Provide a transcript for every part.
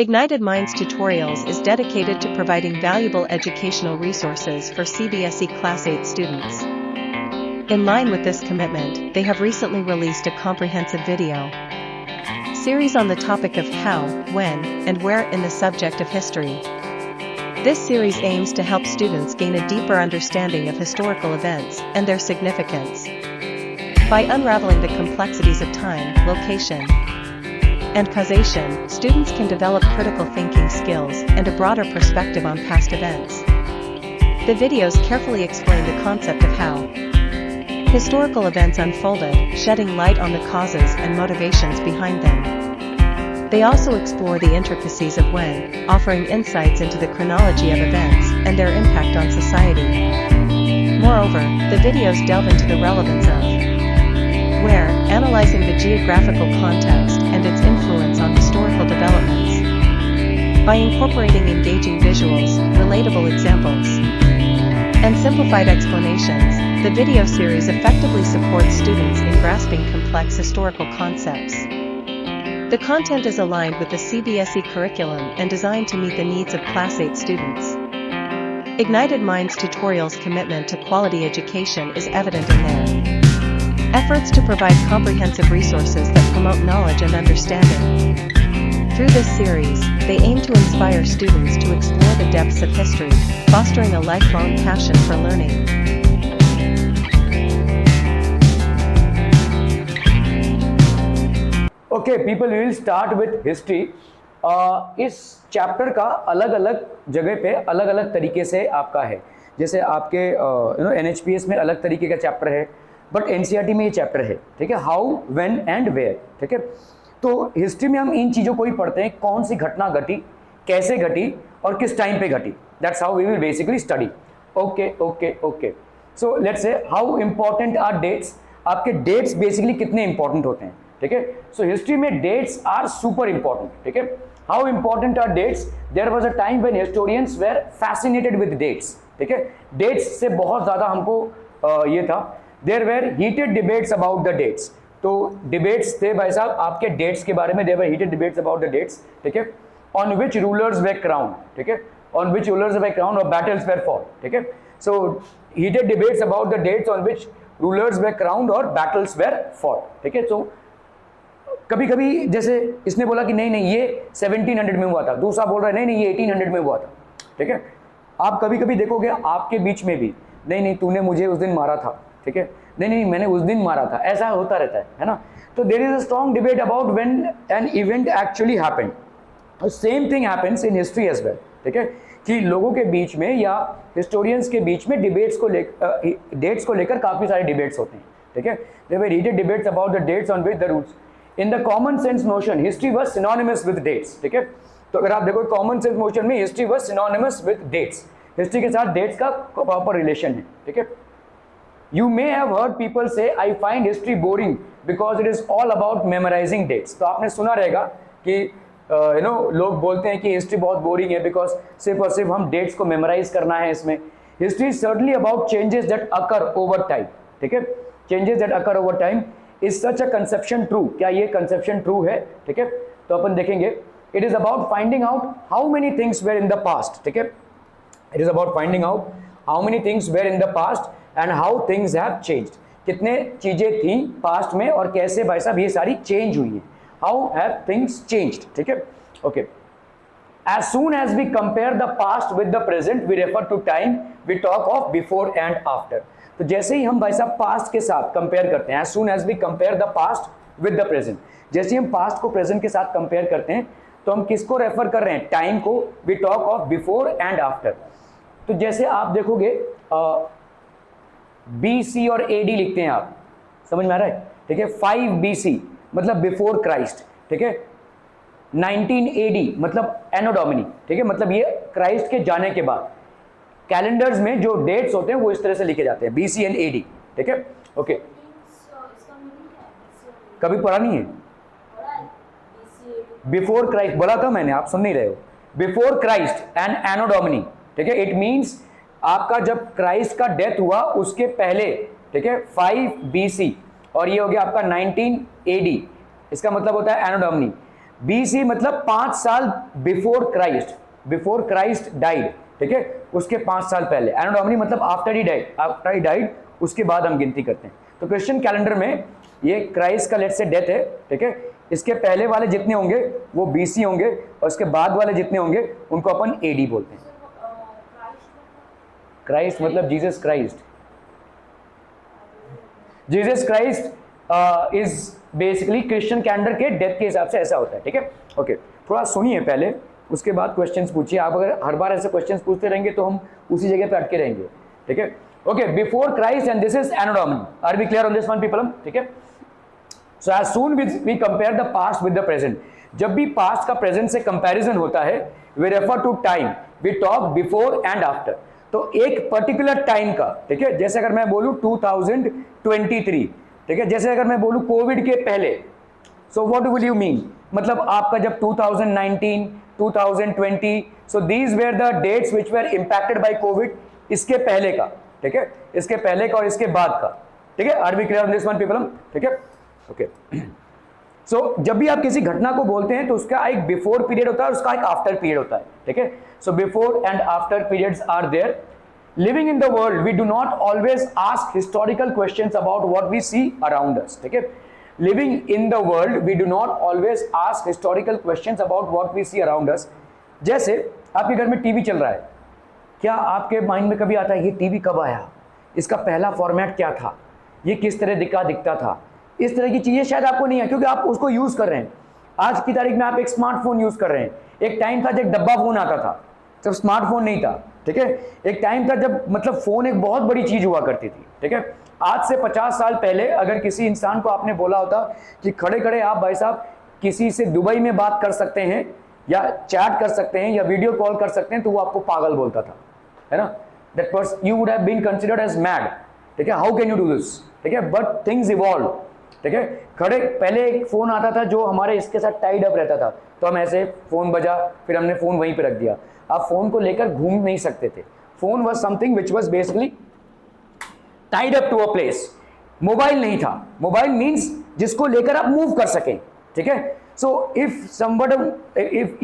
Ignited Minds Tutorials is dedicated to providing valuable educational resources for CBSE Class 8 students. In line with this commitment, they have recently released a comprehensive video series on the topic of how, when, and where in the subject of history. This series aims to help students gain a deeper understanding of historical events and their significance. By unraveling the complexities of time, location, and causation, students can develop critical thinking skills and a broader perspective on past events. The videos carefully explain the concept of how historical events unfolded, shedding light on the causes and motivations behind them. They also explore the intricacies of when, offering insights into the chronology of events and their impact on society. Moreover, the videos delve into the relevance of where, analyzing the geographical context and its influence on historical developments. By incorporating engaging visuals, relatable examples, and simplified explanations, the video series effectively supports students in grasping complex historical concepts. The content is aligned with the CBSE curriculum and designed to meet the needs of Class 8 students. Ignited Minds Tutorials' commitment to quality education is evident in their efforts to provide comprehensive resources that promote knowledge and understanding. Through this series, they aim to inspire students to explore the depths of history, fostering a lifelong passion for learning. Okay, people, we will start with history. इस chapter का अलग अलग जगह पे अलग अलग तरीके से आपका है. जैसे आपके NHPS में अलग तरीके का चैप्टर है, बट NCERT में ये चैप्टर है. ठीक है, हाउ, व्हेन एंड वेयर. ठीक है, तो हिस्ट्री में हम इन चीज़ों को ही पढ़ते हैं, कौन सी घटना घटी, कैसे घटी और किस टाइम पे घटी. That's how we will basically study. Okay. So let's say how important are dates. आपके डेट्स बेसिकली कितने इंपॉर्टेंट होते हैं. ठीक है, सो हिस्ट्री में डेट्स आर सुपर इंपॉर्टेंट. ठीक है, how important are dates. There was a time when historians were fascinated with dates. ठीक है, डेट्स से बहुत ज़्यादा हमको ये था. There were heated debates about the dates. तो डिबेट्स थे भाई साहब आपके डेट्स के बारे में. There were heated debates about the dates. ठीक है, on which rulers were crown. ठीक है, on which rulers were crown और बैटल्स वेर फॉट. ठीक है, so heated debates about the dates on which rulers were crown और battles were fought. ठीक है, सो कभी कभी जैसे इसने बोला कि नहीं ये 1700 में हुआ था, दूसरा बोल रहा है नहीं ये 1800 में हुआ था. ठीक है, आप कभी कभी देखोगे आपके बीच में भी नहीं तूने मुझे उस दिन मारा था. ठीक है, नहीं मैंने उस दिन मारा था. ऐसा होता रहता है ना. तो there is a strong debate about when an event actually happened. Same thing happens in history as well. ठीक है, कि लोगों के बीच में या हिस्टोरियंस के बीच में डेट्स को लेकर काफ़ी सारे डिबेट्स होते हैं. ठीक है, there were heated debates about the dates on which the routes. In the common sense notion history was synonymous with dates. ठीक है, तो अगर आप देखो कॉमन सेंस नोशन में history was synonymous with dates. History के साथ डेट्स का प्रॉपर रिलेशन है. ठीक है, You may have heard people say, I find history boring because it is all about memorizing dates. तो आपने सुना रहेगा कि लोग बोलते हैं कि हिस्ट्री बहुत बोरिंग है बिकॉज सिर्फ और सिर्फ हम डेट्स को मेमोराइज करना है इसमें. History is certainly about changes that occur over time. ठीक है, changes that occur over time. Is such a conception true. क्या ये कंसेप्शन ट्रू है. ठीक है, तो अपन देखेंगे. It is about finding out how many things were in the past. ठीक है, it is about finding out how many things were in the past and how things have changed. कितने चीजें थी पास्ट में और कैसे भाई साहब ये सारी चेंज हुई है. How have things changed. ठीक है, okay. As soon as we compare the past with the present we refer to time we talk of before and after. तो जैसे ही हम भाई साहब पास्ट के साथ कंपेयर करते हैं, as soon as we compare the past with the present, जैसे ही हम पास्ट को प्रेजेंट के साथ कंपेयर करते हैं तो हम किसको रेफर कर रहे हैं. टाइम को. We talk of before and after. तो जैसे आप देखोगे BC और AD लिखते हैं आप, समझ में आ रहा है. ठीक है, 5 BC मतलब बिफोर क्राइस्ट. ठीक है, 19 AD मतलब एनो डोमिनी. ठीक है, मतलब ये क्राइस्ट के जाने के बाद. कैलेंडर्स में जो डेट्स होते हैं वो इस तरह से लिखे जाते हैं, BC एंड AD. ठीक है, ओके. कभी पढ़ा नहीं है. बिफोर क्राइस्ट बोला था मैंने, आप सुन नहीं रहे हो. Before Christ and Anno Domini. ठीक है, इट मीन्स आपका जब क्राइस्ट का डेथ हुआ उसके पहले. ठीक है, 5 BC और ये हो गया आपका 19 AD. इसका मतलब होता है एनो डोमिनी. BC मतलब 5 साल बिफोर क्राइस्ट डाइड, ठीक है, उसके 5 साल पहले। एनो डोमिनी मतलब आफ्टर ही डाइड, उसके बाद हम गिनती करते हैं। तो क्रिश्चियन कैलेंडर में ये क्राइस्ट का लेट से डेथ है, ठीक है, इसके पहले वाले जितने होंगे वो BC होंगे और इसके बाद वाले जितने होंगे उनको अपन AD बोलते हैं। क्राइस्ट मतलब Jesus Christ is basically Christian calendar के डेथ के हिसाब से ऐसा होता है, ठीक है। ओके, थोड़ा सुनिए पहले, उसके बाद क्वेश्चंस पूछिए। आप अगर हर बार ऐसे क्वेश्चंस पूछते रहेंगे तो हम उसी जगह पे अटके रहेंगे, ठीक है। Okay, before Christ and this is Anno Domini. Are we clear on this one people? ठीक है। So as soon we compare the past with the present, जब भी पास्ट का प्रेजेंट से कंपैरिजन होता है, we refer to time, we talk before and after. तो एक पर्टिकुलर टाइम का, ठीक है, जैसे अगर मैं बोलूं 2023, ठीक है, जैसे अगर मैं बोलूं कोविड के पहले, so what will you mean, मतलब आपका जब 2019, 2020, so these were the dates which were impacted by covid, इसके पहले का, ठीक है, इसके पहले का और इसके बाद का, ठीक है। Are we clear on this one people? ठीक है, ओके। सो जब भी आप किसी घटना को बोलते हैं तो उसका एक बिफोर पीरियड होता है और उसका एक आफ्टर पीरियड होता है, ठीक है। So before and after periods are there. Living in the world we do not always ask historical questions about what we see around us, ठीक है। Living in the world we do not always ask historical questions about what we see around us. जैसे आपके घर में TV चल रहा है, क्या आपके माइंड में कभी आता है ये टीवी कब आया, इसका पहला फॉर्मेट क्या था, ये किस तरह दिखता था? इस तरह की चीजें शायद आपको नहीं है, क्योंकि आप उसको यूज कर रहे हैं। आज की तारीख में आप एक स्मार्टफोन यूज कर रहे हैं। एक टाइम था जब डब्बा फोन आता था, जब स्मार्टफोन नहीं था, ठीक है। एक टाइम था जब मतलब फोन एक बहुत बड़ी चीज हुआ करती थी, ठीक है। आज से 50 साल पहले अगर किसी इंसान को आपने बोला होता कि खड़े खड़े आप भाई साहब किसी से दुबई में बात कर सकते हैं या चैट कर सकते हैं या वीडियो कॉल कर सकते हैं, तो वो आपको पागल बोलता था, है ना। That person you would have been considered as mad, ठीक है, how can you do this, ठीक है। बट थिंग्स इवॉल्व, ठीक है। खड़े पहले एक फोन आता था जो हमारे इसके साथ टाइड अप रहता था, तो हम ऐसे फोन बजा, फिर हमने फोन वहीं पे रख दिया। आप फोन को लेकर घूम नहीं सकते थे। Phone was something which was basically tied up to a place. Mobile नहीं था। मोबाइल मींस जिसको लेकर आप मूव कर सकें, ठीक है। So if somebody if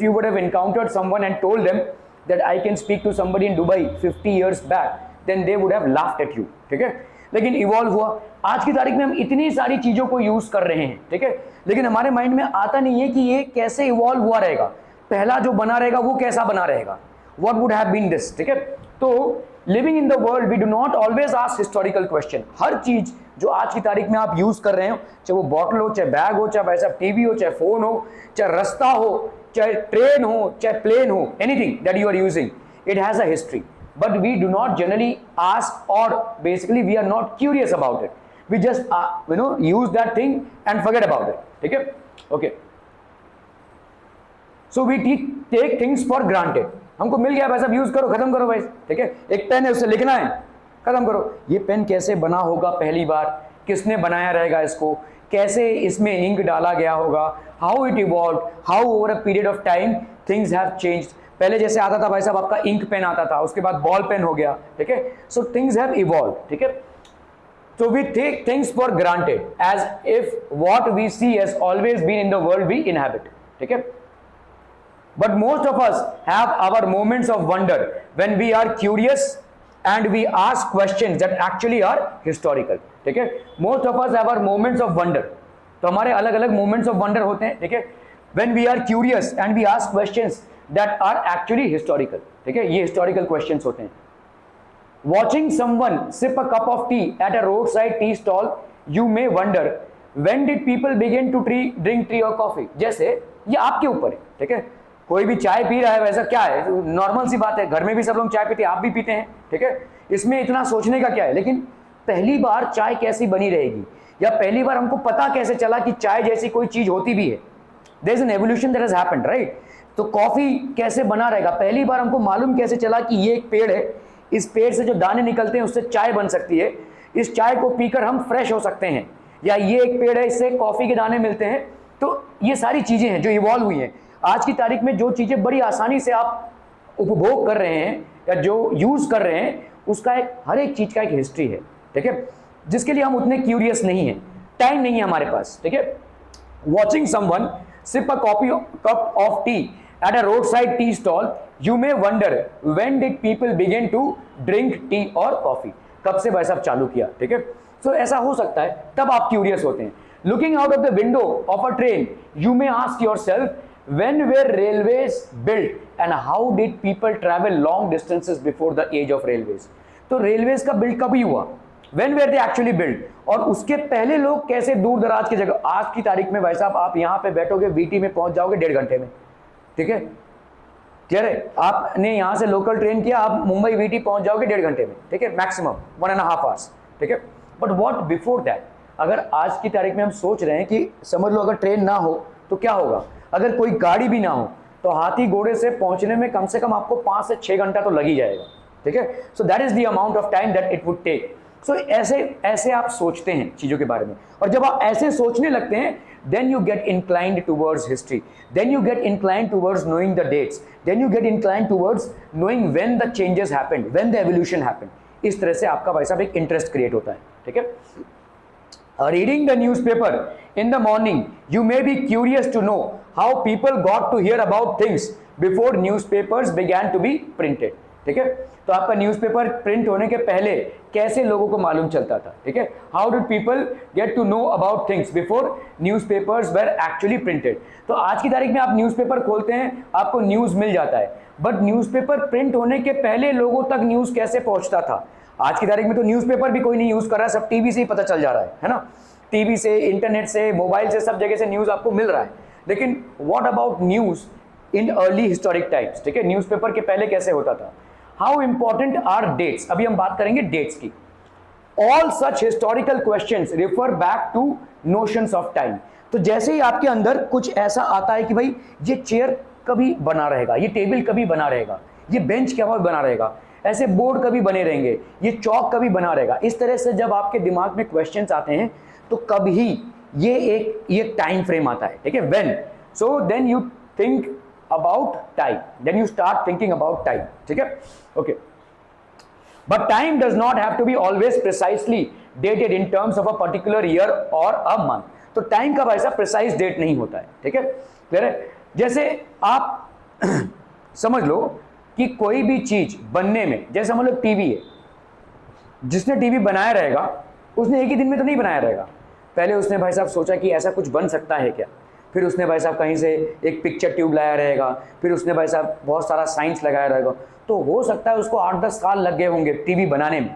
you would have encountered someone and told them that I can speak to somebody in Dubai 50 years back, then they would have laughed at you, ठीक है। लेकिन इवॉल्व हुआ। आज की तारीख में हम इतनी सारी चीजों को यूज कर रहे हैं, ठीक है, लेकिन हमारे माइंड में आता नहीं है कि ये कैसे इवॉल्व हुआ रहेगा, पहला जो बना रहेगा वो कैसा बना रहेगा, what would have been this, ठीक है। तो living in the world we do not always ask historical question. हर चीज जो आज की तारीख में आप यूज कर रहे हो, चाहे वो बॉटल हो, चाहे बैग हो, चाहे वैसा टीवी हो, चाहे फोन हो, चाहे रास्ता हो, चाहे ट्रेन हो, चाहे प्लेन हो, anything that you are using, it has a history. But we do not generally ask, or basically we are not curious about it. We just use that thing and forget about it. ठीक है? Okay. So we take things for granted. हमको मिल गया पैसा, use करो, खत्म करो भाई, ठीक है। एक पेन है, उससे लिखना है, खत्म करो। ये पेन कैसे बना होगा पहली बार, किसने बनाया रहेगा इसको, कैसे इसमें इंक डाला गया होगा, how it evolve, how over a period of time things have changed. पहले जैसे आता था भाई साहब आपका इंक पेन आता था, उसके बाद बॉल पेन हो गया, ठीक है। सो थिंग्स हैव इवॉल्व, ठीक है। So we take things for granted as if what we see has always been in the world we inhabit, ठीक है। But most of us have our moments of wonder when we are curious and we ask questions that actually are historical, ठीक है। Most of us have our moments of wonder, तो हमारे अलग अलग moments of wonder होते हैं, ठीक है। When we are curious and we ask questions that are actually historical, ठीक है, ये historical questions होते हैं। Watching someone sip a cup of tea at a roadside tea stall, you may wonder when did people begin to drink tea or coffee। जैसे ये आपके ऊपर है, ठीक है। कोई भी चाय पी रहा है, वैसा क्या है, नॉर्मल सी बात है, घर में भी सब लोग चाय पीते हैं, आप भी पीते हैं, ठीक है। इसमें इतना सोचने का क्या है। लेकिन पहली बार चाय कैसी बनी रहेगी, या पहली बार हमको पता कैसे चला कि चाय जैसी कोई चीज होती भी है। There is an evolution that has happened, right. तो कॉफी कैसे बना रहेगा, पहली बार हमको मालूम कैसे चला कि ये एक पेड़ है, इस पेड़ से जो दाने निकलते हैं उससे चाय बन सकती है, इस चाय को पीकर हम फ्रेश हो सकते हैं, या ये एक पेड़ है, इससे कॉफी के दाने मिलते हैं। तो ये सारी चीजें हैं जो इवॉल्व हुई हैं। आज की तारीख में जो चीजें बड़ी आसानी से आप उपभोग कर रहे हैं या जो यूज कर रहे हैं, उसका एक हर एक चीज का एक हिस्ट्री है, ठीक है, जिसके लिए हम उतने क्यूरियस नहीं है, टाइम नहीं है हमारे पास, ठीक है। Watching someone sip a cup of tea at a roadside tea stall, you may wonder when did people begin to drink tea or coffee. कब से भाई साहब चालू किया, ठीक है. So ऐसा हो सकता है, तब आप क्यूरियस होते हैं. Looking out of the window of a train, you may ask yourself when were railways built and how did people travel long distances before the age of railways. तो रेलवेज का बिल्ड कभी हुआ, when were they actually built, और उसके पहले लोग कैसे दूर दराज की जगह. आज की तारीख में भाई साहब आप यहां पे बैठोगे, वीटी में पहुंच जाओगे 1.5 घंटे में, ठीक है. क्लियर है. आपने यहां से लोकल ट्रेन किया, आप मुंबई वीटी पहुंच जाओगे 1.5 घंटे में, ठीक है, मैक्सिमम 1.5 आवर्स, ठीक है. बट व्हाट बिफोर दैट, अगर आज की तारीख में हम सोच रहे हैं कि समझ लो अगर ट्रेन ना हो तो क्या होगा, अगर कोई गाड़ी भी ना हो तो हाथी घोड़े से पहुंचने में कम से कम आपको 5 से 6 घंटा तो लग ही जाएगा, ठीक है. So that is the amount of time that it would take. So ऐसे आप सोचते हैं चीजों के बारे में, और जब आप ऐसे सोचने लगते हैं, then you get inclined towards history, then you get inclined towards knowing the dates, then you get inclined towards knowing when the changes happened, when the evolution happened. इस तरह से आपका भाई साहब एक इंटरेस्ट क्रिएट होता है, ठीक है. Reading the newspaper in the morning, you may be curious to know how people got to hear about things before newspapers began to be printed, ठीक है. तो आपका न्यूज़पेपर प्रिंट होने के पहले कैसे लोगों को मालूम चलता था, ठीक है. How did people get to know about things before newspapers were actually printed. तो आज की तारीख में आप न्यूज़पेपर खोलते हैं, आपको न्यूज़ मिल जाता है, बट न्यूज़पेपर प्रिंट होने के पहले लोगों तक न्यूज़ कैसे पहुंचता था. आज की तारीख में तो न्यूज़पेपर भी कोई नहीं यूज़ कर रहा है, सब टीवी से ही पता चल जा रहा है ना. टीवी से, इंटरनेट से, मोबाइल से, सब जगह से न्यूज़ आपको मिल रहा है. लेकिन what about news in early historic times, ठीक है. न्यूज़पेपर के पहले कैसे होता था. हाउ इंपॉर्टेंट आर डेट्स, अभी हम बात करेंगे डेट्स की. All such historical questions refer back to notions of time. तो जैसे ही आपके अंदर कुछ ऐसा आता है कि भाई ये चेयर कभी बना रहेगा, ये टेबल कभी बना रहेगा, ये बेंच क्या बना रहेगा, ऐसे बोर्ड कभी बने रहेंगे, ये चौक कभी बना रहेगा, इस तरह से जब आपके दिमाग में क्वेश्चंस आते हैं तो कभी ये टाइम फ्रेम आता है, ठीक है. When, so then you think about time, then you start thinking about time, ठीक है. Okay, but time does not have to be always precisely dated in terms of a particular year or a month. तो time का ऐसा precise date नहीं होता है, ठीक है. क्लियर है. जैसे आप समझ लो कि कोई भी चीज बनने में, जैसे समझ लो टीवी है, जिसने टीवी बनाया रहेगा उसने एक ही दिन में तो नहीं बनाया रहेगा. पहले उसने भाई साहब सोचा कि ऐसा कुछ बन सकता है क्या, फिर उसने भाई साहब कहीं से एक पिक्चर ट्यूब लाया रहेगा, फिर उसने भाई साहब बहुत सारा साइंस लगाया रहेगा. तो हो सकता है उसको 8-10 साल लग गए होंगे टीवी बनाने में.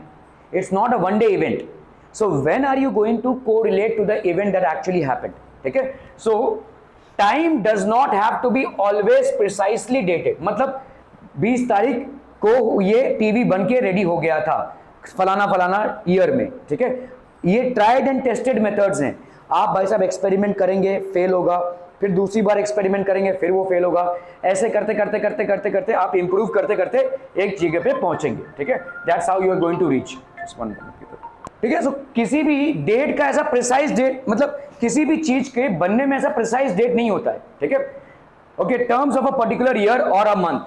It's not a one day event. So when are you going to correlate to the event that actually happened, ठीक है. So time does not have to be always precisely dated. मतलब 20 तारीख को ये टीवी बन के रेडी हो गया था फलाना फलाना ईयर में, ठीक है. ये ट्राइड एंड टेस्टेड मेथड्स हैं. आप भाई साहब एक्सपेरिमेंट करेंगे, फेल होगा, फिर दूसरी बार एक्सपेरिमेंट करेंगे, फिर वो फेल होगा. ऐसे करते करते करते करते करते आप इंप्रूव करते करते एक जगह पे पहुंचेंगे, ठीक है. That's how you are going to reach, ठीक है. सो किसी भी डेट का ऐसा प्रिसाइज डेट, मतलब किसी भी चीज के बनने में ऐसा प्रिसाइज डेट नहीं होता है, ठीक है. Okay, terms of a particular year और a month.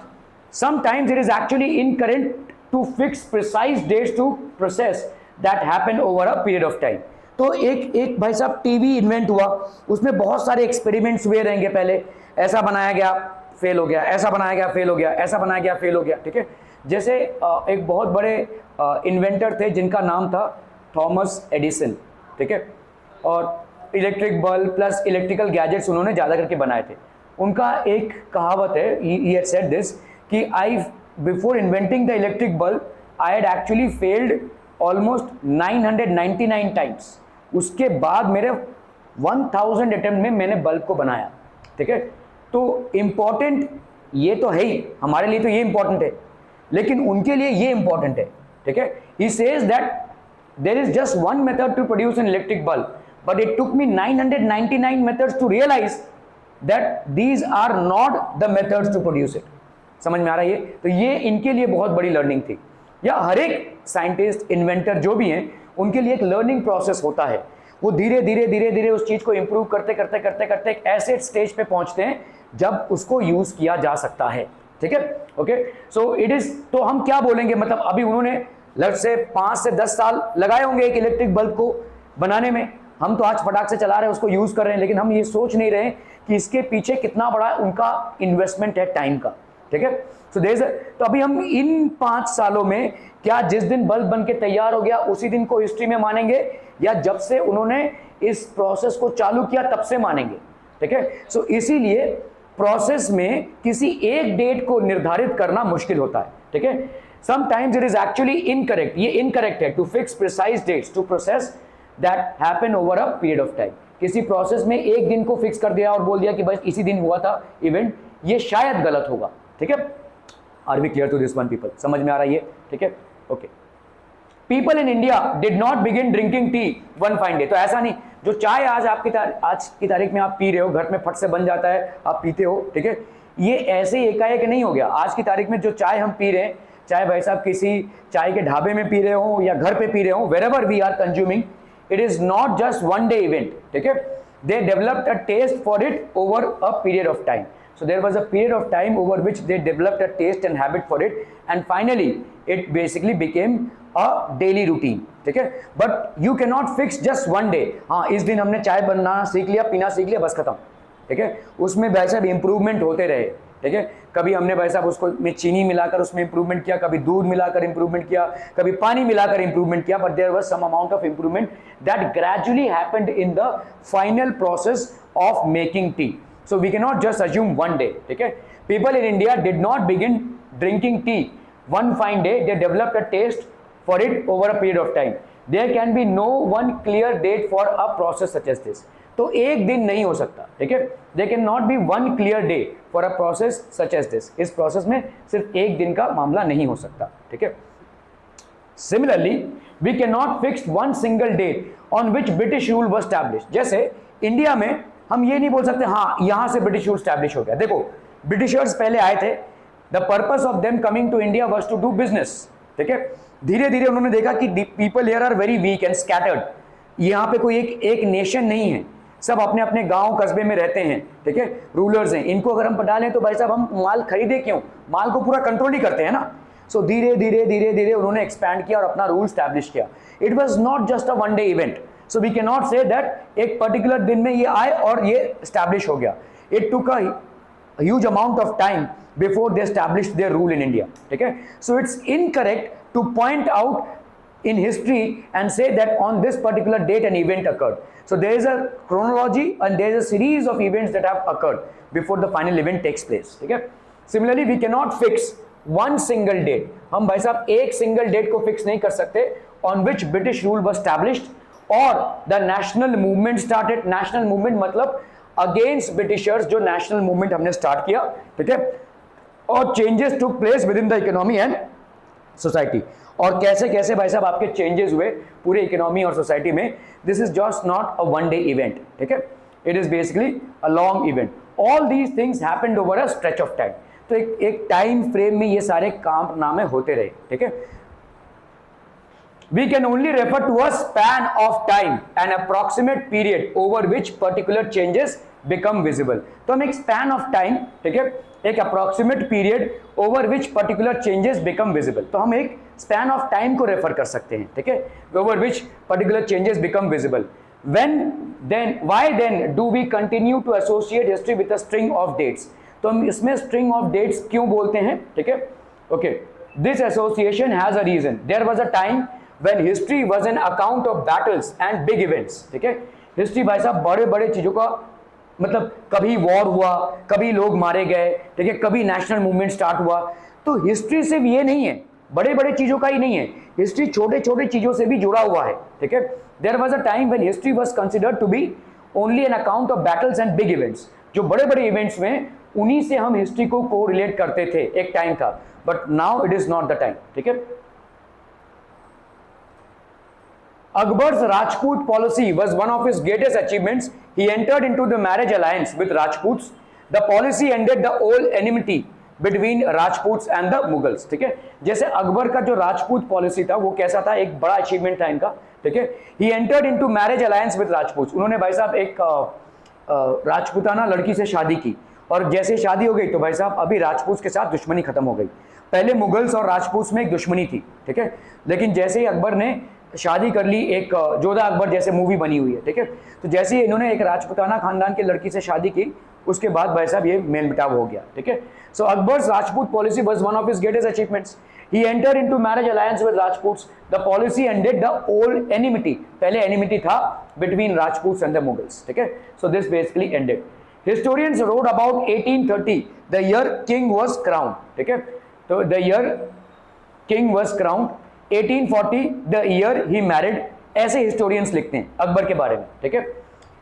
Sometimes it is actually incorrect to fix precise dates to process that happen over a period of time. तो एक भाई साहब टीवी इन्वेंट हुआ, उसमें बहुत सारे एक्सपेरिमेंट्स हुए रहेंगे. पहले ऐसा बनाया गया, फेल हो गया, ऐसा बनाया गया, फेल हो गया, ऐसा बनाया गया, फेल हो गया, ठीक है. जैसे एक बहुत बड़े इन्वेंटर थे जिनका नाम था थॉमस एडिसन, ठीक है. और electric bulb plus electrical gadgets उन्होंने ज़्यादा करके बनाए थे. उनका एक कहावत है, ही हैड सेड दिस, कि I before inventing the electric bulb I had actually failed almost 999 times. उसके बाद मेरे 1000 अटेम्प्ट में मैंने बल्ब को बनाया, ठीक है. तो इम्पॉर्टेंट ये तो है ही, हमारे लिए तो ये इंपॉर्टेंट है, लेकिन उनके लिए ये इंपॉर्टेंट है, ठीक है. He says that there is just one method to produce an electric bulb, but it took me 999 methods to realise that these are not the methods to produce it. समझ में आ रहा है ये. तो ये इनके लिए बहुत बड़ी लर्निंग थी. या हर एक साइंटिस्ट, इन्वेंटर जो भी हैं, उनके लिए एक लर्निंग प्रोसेस होता है. वो धीरे धीरे धीरे धीरे उस चीज को इंप्रूव करते करते करते करते एक ऐसे स्टेज पे पहुंचते हैं जब उसको यूज किया जा सकता है, ठीक है. ओके, सो इट इज, तो हम क्या बोलेंगे, मतलब अभी उन्होंने लग से 5 से 10 साल लगाए होंगे एक इलेक्ट्रिक बल्ब को बनाने में. हम तो आज फटाक से चला रहे हैं, उसको यूज कर रहे हैं, लेकिन हम ये सोच नहीं रहे कि इसके पीछे कितना बड़ा उनका इन्वेस्टमेंट है टाइम का, ठीक है। सो तो अभी हम इन 5 सालों में क्या जिस दिन बल्ब बन के तैयार हो गया उसी दिन को हिस्ट्री में मानेंगे, या जब से उन्होंने इस प्रोसेस को चालू किया तब से मानेंगे, ठीक है। सो इसीलिए प्रोसेस में किसी एक डेट को निर्धारित करना मुश्किल होता है, ठीक है। Sometimes it is actually incorrect, ये इनकरेक्ट है to fix precise dates to process that happen over a period of time. किसी प्रोसेस में एक दिन को फिक्स कर दिया और बोल दिया कि बस इसी दिन हुआ था इवेंट, ये शायद गलत होगा, ठीक है। Are we clear to this one people? समझ में आ रहा है ये, ठीक है, okay. People in India did not begin drinking tea one fine day. तो ऐसा नहीं, जो चाय आज आज की तारीख में आप पी रहे हो, घर में फट से बन जाता है, आप पीते हो, ठीक है, ये ऐसे एकाएक नहीं हो गया। आज की तारीख में जो चाय हम पी रहे हैं, चाहे भाई साहब किसी चाय के ढाबे में पी रहे हो या घर पे पी रहे हो, wherever we are consuming, it is not just one day event, ठीक है। They developed a taste for it over a period of time. So there was a period of time over which they developed a taste and habit for it, and finally it basically became a daily routine, ठीक है। But you cannot fix just one day. हाँ, इस दिन हमने चाय बनाना सीख लिया, पीना सीख लिया, बस खत्म, ठीक है। उसमें भाई साहब इंप्रूवमेंट होते रहे, ठीक है। कभी हमने भाई साहब उसको में चीनी मिलाकर उसमें इंप्रूवमेंट किया, कभी दूध मिलाकर इंप्रूवमेंट किया, कभी पानी मिलाकर इंप्रूवमेंट किया, but there was some amount of improvement that gradually happened in the final process of making tea. So we can not just assume one day, ठीक है। People in India did not begin drinking tea one fine day, they developed a taste for it over a period of time. There can be no one clear date for a process such as this. तो एक दिन नहीं हो सकता, ठीक है। They can not be one clear day for a process such as this. इस process में सिर्फ एक दिन का मामला नहीं हो सकता, ठीक है। Similarly we can not fix one single date on which British rule was established. जैसे इंडिया में हम ये नहीं बोल सकते हाँ यहां से ब्रिटिश रूल एस्टैब्लिश हो गया। देखो, ब्रिटिशर्स पहले आए थे, the purpose of them coming to India was to do business, ठीक है। धीरे धीरे उन्होंने देखा कि people here are very weak and scattered, यहाँ पे कोई एक नेशन नहीं है, सब अपने अपने गांव कस्बे में रहते हैं, ठीक है, रूलर्स हैं, इनको अगर हम पटा लें तो भाई साहब हम माल खरीदे क्यों, माल को पूरा कंट्रोल ही करते हैं ना। सो धीरे धीरे धीरे धीरे उन्होंने एक्सपैंड किया और अपना रूल स्टैब्लिश किया। It was not just a one day event, so we can not say that एक पर्टिकुलर दिन में ये आए और ये स्टैब्लिश हो गया। It took a huge amount of time before they established their rule in India, ठीक है। So it's incorrect to point out in history and say that on this particular date an event occurred. So there is a chronology and there is a series of events that have occurred before the final event takes place, ठीक है। Similarly we cannot fix one single date. हम भाई साहब एक single date को fix नहीं कर सकते on which British rule was established or the national movement started. National movement मतलब against Britishers जो national movement हमने start किया, ठीक है, और changes took place within the economy and society, और कैसे कैसे भाई साहब आपके चेंजेस हुए पूरे इकोनॉमी और सोसाइटी में। This is just not a one day event, ठीक है, it is basically a long event. All these things happened over a stretch of time. तो एक टाइम फ्रेम में ये सारे कारनामे होते रहे, ठीक है। We can only refer to a span of time, an approximate period over which particular changes become visible. तो हम एक span of time, ठीक है, एक approximate period over which particular changes become visible. तो हम एक span of time को refer कर सकते हैं, ठीक है, over which particular changes become visible. Why then do we continue to associate history with a string of dates? तो हम इसमें string of dates क्यों बोलते हैं, ठीक है, okay. This association has a reason. There was a time when history was an account of battles and big events, ठीक है। हिस्ट्री भाई साहब बड़े बड़े चीजों का मतलब, कभी वॉर हुआ, कभी लोग मारे गए, ठीक है, कभी नेशनल मूवमेंट स्टार्ट हुआ। तो हिस्ट्री सिर्फ ये नहीं है, बड़े बड़े चीजों का ही नहीं है, हिस्ट्री छोटे छोटे चीजों से भी जुड़ा हुआ है, ठीक है। There was a time when history was considered to be only an account of battles and big events. जो बड़े बड़े इवेंट्स में उन्हीं से हम हिस्ट्री को कोरिलेट करते थे, एक टाइम था, but now it is not the time, ठीक है। Akbar's Rajput policy was one of his greatest achievements. He entered into the marriage alliance with Rajputs. The policy ended the old enmity between Rajputs and the Mughals, ठीक है। जैसे अकबर का जो Rajput policy था वो कैसा था, एक बड़ा अचीवमेंट था इनका, ठीक है। He entered into marriage alliance with Rajputs. उन्होंने भाई साहब एक राजपूताना लड़की से शादी की, और जैसे शादी हो गई तो भाई साहब अभी राजपूत के साथ दुश्मनी खत्म हो गई। पहले मुगल्स और राजपूत में एक दुश्मनी थी, ठीक है, लेकिन जैसे ही अकबर ने शादी कर ली, एक जोधा अकबर जैसे मूवी बनी हुई है, ठीक है। तो जैसे ही इन्होंने एक राजपूताना खानदान की लड़की से शादी की, उसके बाद भाई साहब ये मेल मिटाव हो गया, ठीक है। So Akbar's Rajput policy was one of his greatest achievements. He enter into marriage alliance with Rajputs. The policy ended the old enmity, पहले एनिमिटी था between Rajputs and the Mughals, ठीक है। So this basically ended. Historians wrote about 1830 the year king was crown, ठीक है। तो the year king was crown, 1840 the year he married, ऐसे historians लिखते हैं अकबर के बारे में, ठीक है।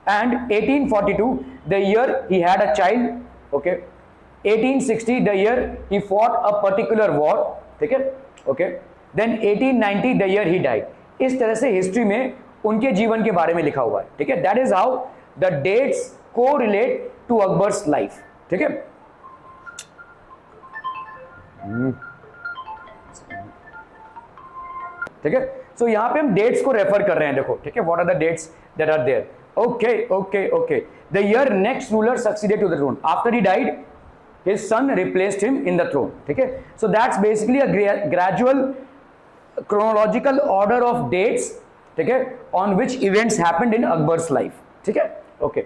And 1842 the year he had a child, okay. 1860 the year he fought a particular war, ठीक है, okay. Then 1890 the year he died. इस तरह से हिस्ट्री में उनके जीवन के बारे में लिखा हुआ है, ठीक है। That is how the dates को रिलेट टू अकबर्स लाइफ, ठीक है। ठीक है। सो यहां पे हम डेट्स को रेफर कर रहे हैं, देखो, ठीक है। What are the dates that are there, okay okay okay. The year next ruler succeeded to the throne, after he died his son replaced him in the throne, ठीक है। so that's basically a gradual chronological order of dates, ठीक है, on which events happened in Akbar's life, ठीक है, okay।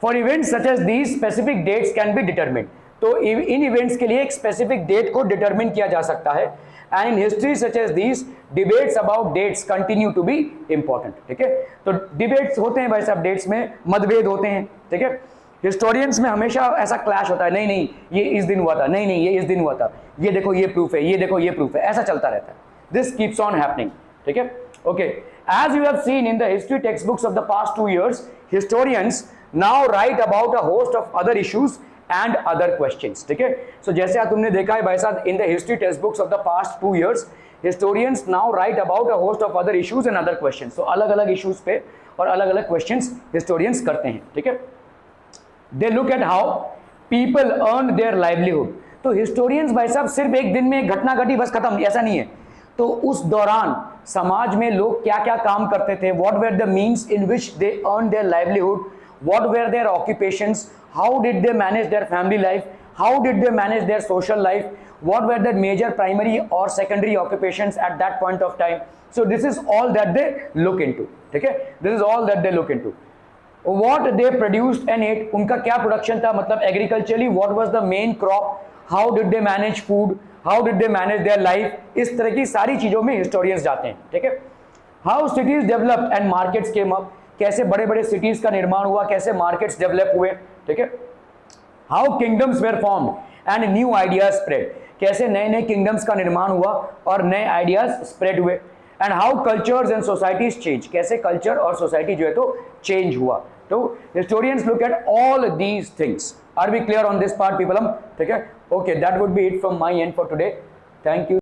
for events such as these specific dates can be determined, तो इन events के लिए एक स्पेसिफिक डेट को डिटरमिन किया जा सकता है। And in history such as these debates about dates continue to be important, ठीक है। तो डिबेट्स होते हैं भाई साहब, डेट्स में मतभेद होते हैं, ठीक है। हिस्टोरियंस में हमेशा ऐसा क्लैश होता है, नहीं नहीं ये इस दिन हुआ था, नहीं नहीं ये इस दिन हुआ था, ये देखो ये प्रूफ है, ये देखो ये प्रूफ है, ऐसा चलता रहता है। दिस कीप्स ऑन हैपनिंग, ठीक है, okay. As you have seen in the history text books of the past 2 years, historians now write about a host of other issues and other questions, ठीक है। सो जैसे आप तुमने देखा है भाई साहब, इन the history text books of the past 2 years, historians now write about a host of other issues and other questions. तो अलग अलग इश्यूज पे और अलग अलग क्वेश्चंस हिस्टोरियंस करते हैं, ठीक है। They look at how people earn their livelihood। तो हिस्टोरियंस भाई साहब सिर्फ एक दिन में घटना घटी बस खत्म, ऐसा नहीं है। तो उस दौरान समाज में लोग क्या क्या काम करते थे, what were the means in which they earned their livelihood, what were their occupations, how did they manage their family life, how did they manage their social life, what were the major primary or secondary occupations at that point of time। So this is all that they look into, ठीक है। This is all that they look into। What they produced and ate, उनका क्या production था, मतलब agriculturally what was the main crop, how did they manage food, how did they manage their life, इस तरह की सारी चीजों में हिस्टोरियंस जाते हैं, ठीक है। How cities developed and markets came up, कैसे बड़े बड़े सिटीज का निर्माण हुआ, कैसे मार्केट्स डेवलप हुए, ठीक है। How kingdoms were formed and new ideas spread, कैसे नए नए किंगडम्स का निर्माण हुआ और नए आइडियाज स्प्रेड हुए। And how cultures and societies change, कैसे कल्चर और सोसाइटी जो है तो चेंज हुआ। तो historians look at all these things. Are we clear on this part people, हम ठीक है, okay. That would be it from my end for today, thank you.